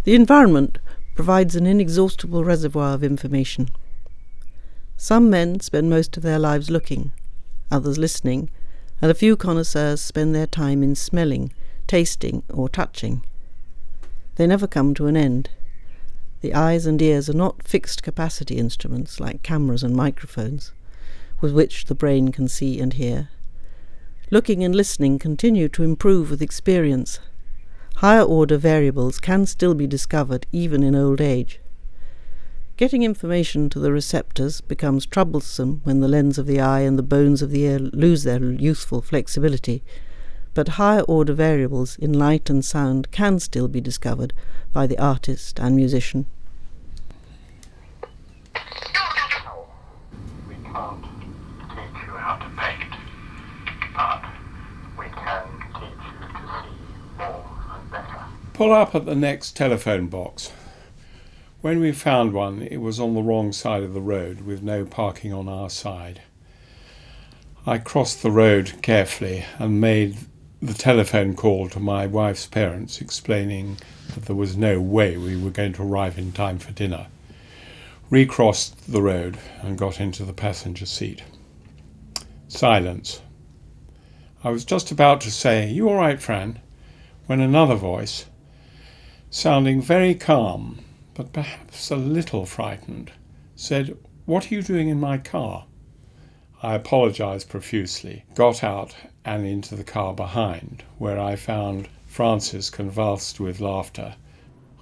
The environment provides an inexhaustible reservoir of information. Some men spend most of their lives looking, others listening, and a few connoisseurs spend their time in smelling, tasting, or touching. They never come to an end. The eyes and ears are not fixed capacity instruments like cameras and microphones, with which the brain can see and hear. Looking and listening continue to improve with experience. Higher order variables can still be discovered even in old age. Getting information to the receptors becomes troublesome when the lens of the eye and the bones of the ear lose their youthful flexibility, but higher order variables in light and sound can still be discovered by the artist and musician. We can't teach you how to paint, but we can teach you to see more and better. Pull up at the next telephone box. When we found one, it was on the wrong side of the road with no parking on our side. I crossed the road carefully and made the telephone call to my wife's parents, explaining that there was no way we were going to arrive in time for dinner. Recrossed the road and got into the passenger seat. Silence. I was just about to say, "You all right, Fran?" when another voice, sounding very calm, but perhaps a little frightened, said, "What are you doing in my car?" I apologised profusely, got out and into the car behind, where I found Francis convulsed with laughter.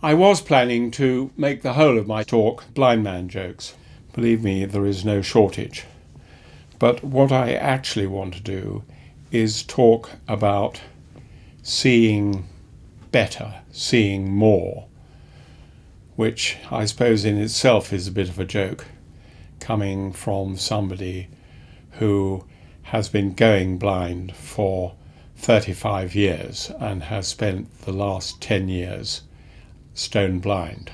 I was planning to make the whole of my talk blind man jokes. Believe me, there is no shortage. But what I actually want to do is talk about seeing better, seeing more, which I suppose in itself is a bit of a joke, coming from somebody who has been going blind for 35 years and has spent the last 10 years stone blind.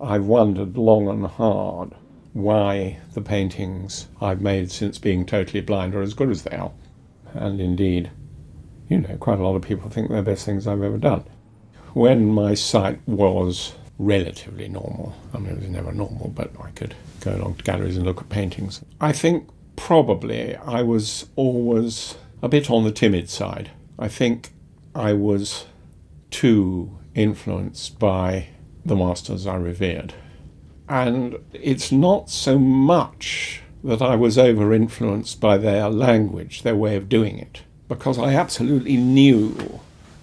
I've wondered long and hard why the paintings I've made since being totally blind are as good as they are. And indeed, quite a lot of people think they're the best things I've ever done. When my sight was relatively normal. I mean, it was never normal, but I could go along to galleries and look at paintings. I think probably I was always a bit on the timid side. I think I was too influenced by the masters I revered. And it's not so much that I was over-influenced by their language, their way of doing it, because I absolutely knew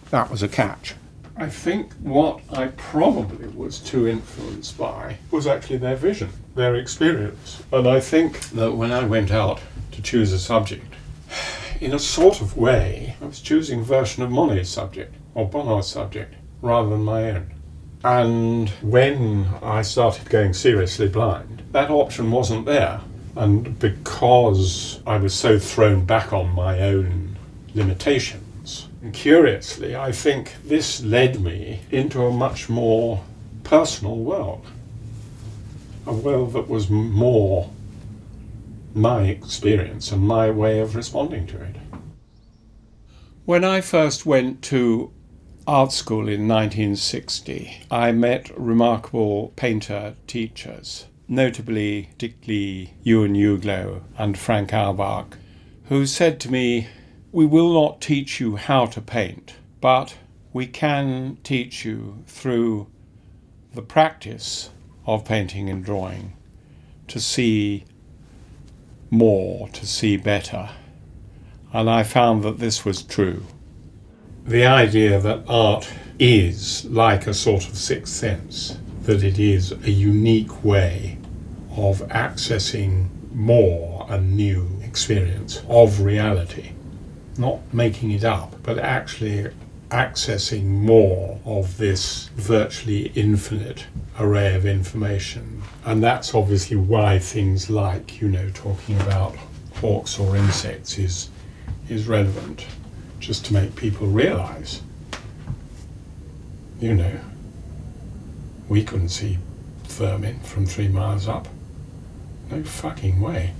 that was a catch. I think what I probably was too influenced by was actually their vision, their experience. And I think that when I went out to choose a subject, in a sort of way, I was choosing a version of Monet's subject, or Bonnard's subject, rather than my own. And when I started going seriously blind, that option wasn't there. And because I was so thrown back on my own limitations, and curiously, I think this led me into a much more personal world. A world that was more my experience and my way of responding to it. When I first went to art school in 1960, I met remarkable painter teachers, notably Dick Lee, Ewan Uglow and Frank Auerbach, who said to me, "We will not teach you how to paint, but we can teach you through the practice of painting and drawing to see more, to see better." And I found that this was true. The idea that art is like a sort of sixth sense, that it is a unique way of accessing more and new experience of reality. Not making it up, but actually accessing more of this virtually infinite array of information. And that's obviously why things like, talking about hawks or insects is relevant, just to make people realise, we couldn't see vermin from 3 miles up. No fucking way.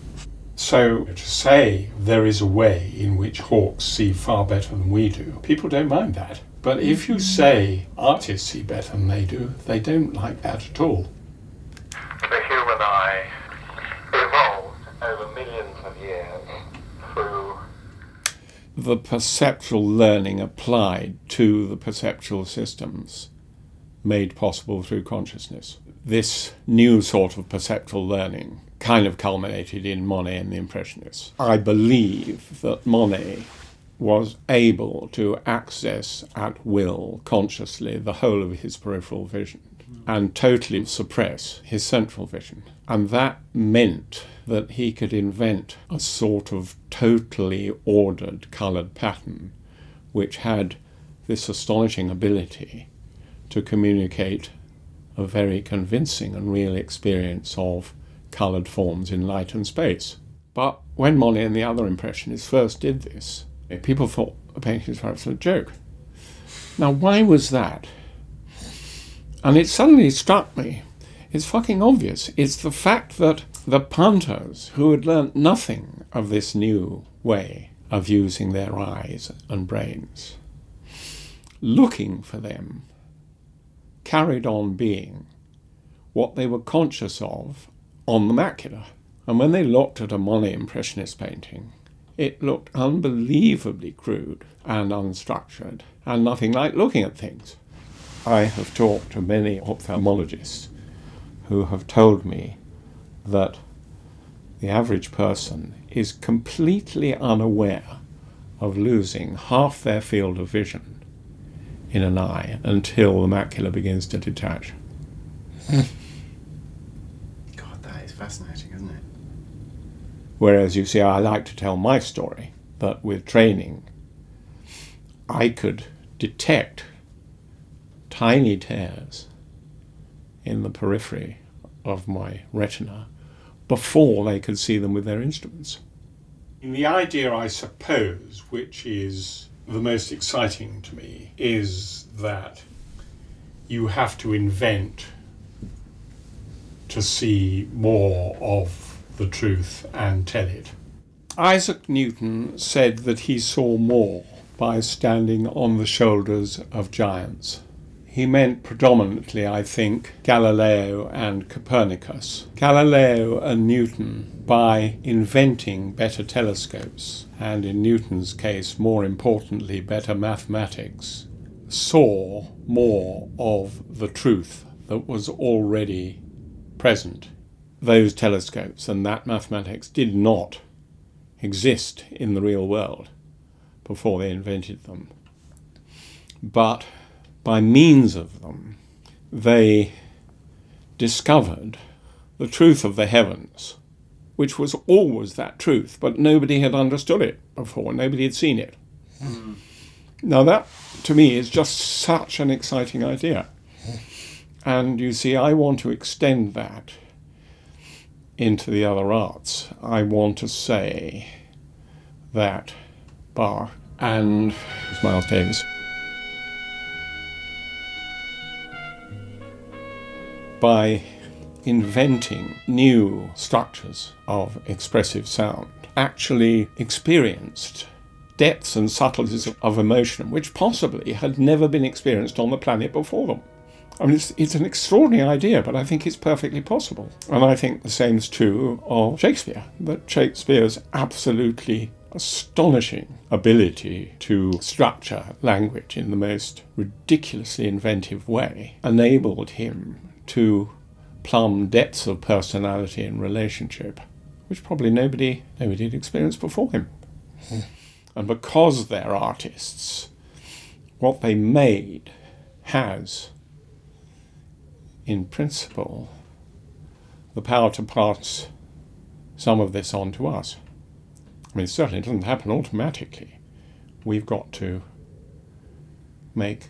So to say there is a way in which hawks see far better than we do, people don't mind that. But if you say artists see better than they don't like that at all. The human eye evolved over millions of years through the perceptual learning applied to the perceptual systems made possible through consciousness. This new sort of perceptual learning kind of culminated in Monet and the Impressionists. I believe that Monet was able to access at will, consciously, the whole of his peripheral vision and totally suppress his central vision. And that meant that he could invent a sort of totally ordered coloured pattern which had this astonishing ability to communicate a very convincing and real experience of coloured forms in light and space. But when Monet and the other Impressionists first did this, people thought the paintings were an absolute joke. Now, why was that? And it suddenly struck me, it's fucking obvious. It's the fact that the punters, who had learnt nothing of this new way of using their eyes and brains, looking for them, carried on being what they were conscious of on the macula. And when they looked at a Monet Impressionist painting, it looked unbelievably crude and unstructured and nothing like looking at things. I have talked to many ophthalmologists who have told me that the average person is completely unaware of losing half their field of vision in an eye until the macula begins to detach. God, that is fascinating, isn't it? Whereas, you see, I like to tell my story, that with training, I could detect tiny tears in the periphery of my retina before they could see them with their instruments. The idea, I suppose, which is the most exciting to me, is that you have to invent to see more of the truth and tell it. Isaac Newton said that he saw more by standing on the shoulders of giants. He meant predominantly, I think, Galileo and Copernicus. Galileo and Newton, by inventing better telescopes, and in Newton's case, more importantly, better mathematics, saw more of the truth that was already present. Those telescopes and that mathematics did not exist in the real world before they invented them. But by means of them, they discovered the truth of the heavens, which was always that truth, but nobody had understood it before, nobody had seen it. Now that, to me, is just such an exciting idea. And you see, I want to extend that into the other arts. I want to say that Bach and Miles Davis, by inventing new structures of expressive sound, actually experienced depths and subtleties of emotion which possibly had never been experienced on the planet before them. I mean, it's an extraordinary idea, but I think it's perfectly possible. And I think the same is true of Shakespeare, that Shakespeare's absolutely astonishing ability to structure language in the most ridiculously inventive way enabled him to plumb depths of personality and relationship, which probably nobody had experienced before him. And because they're artists, what they made has, in principle, the power to pass some of this on to us. I mean, certainly it doesn't happen automatically. We've got to make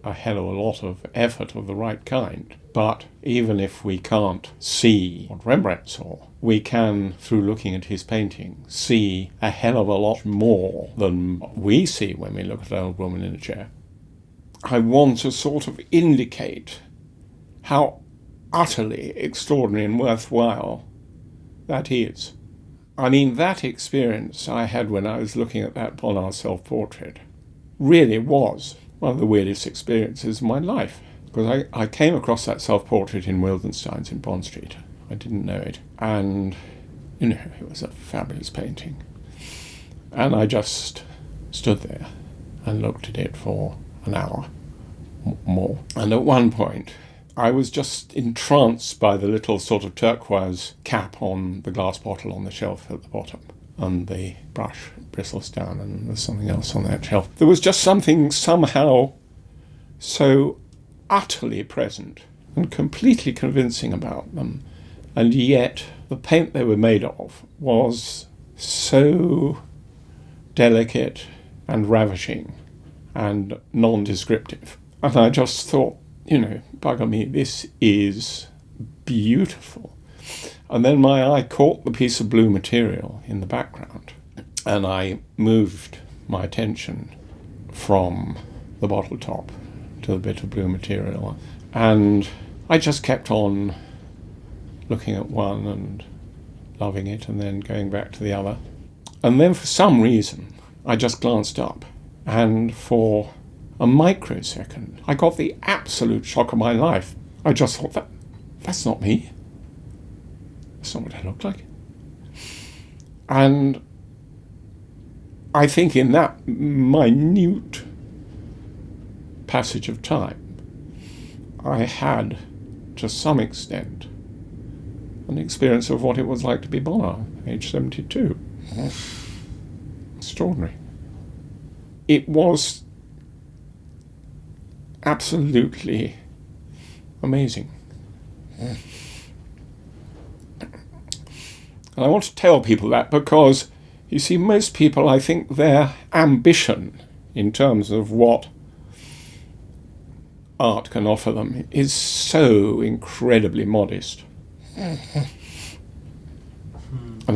a hell of a lot of effort of the right kind. But even if we can't see what Rembrandt saw, we can, through looking at his painting, see a hell of a lot more than we see when we look at an old woman in a chair. I want to sort of indicate how utterly extraordinary and worthwhile that is. I mean, that experience I had when I was looking at that Bonnard self-portrait really was one of the weirdest experiences of my life, because I came across that self-portrait in Wildenstein's in Bond Street. I didn't know it, and it was a fabulous painting. And I just stood there and looked at it for an hour more. And at one point, I was just entranced by the little sort of turquoise cap on the glass bottle on the shelf at the bottom, and the brush bristles down, and there's something else on that shelf. There was just something somehow so utterly present and completely convincing about them, and yet the paint they were made of was so delicate and ravishing and non-descriptive. And I just thought, bugger me, this is beautiful. And then my eye caught the piece of blue material in the background, and I moved my attention from the bottle top to the bit of blue material, and I just kept on looking at one and loving it, and then going back to the other. And then for some reason, I just glanced up, and for a microsecond, I got the absolute shock of my life. I just thought, that's not me. That's not what I look like. And I think in that minute passage of time, I had, to some extent, an experience of what it was like to be Bonner, age 72. Extraordinary. It was absolutely amazing. And I want to tell people that because, you see, most people, I think their ambition in terms of what art can offer them is so incredibly modest. And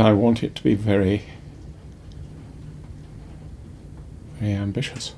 I want it to be very, very ambitious.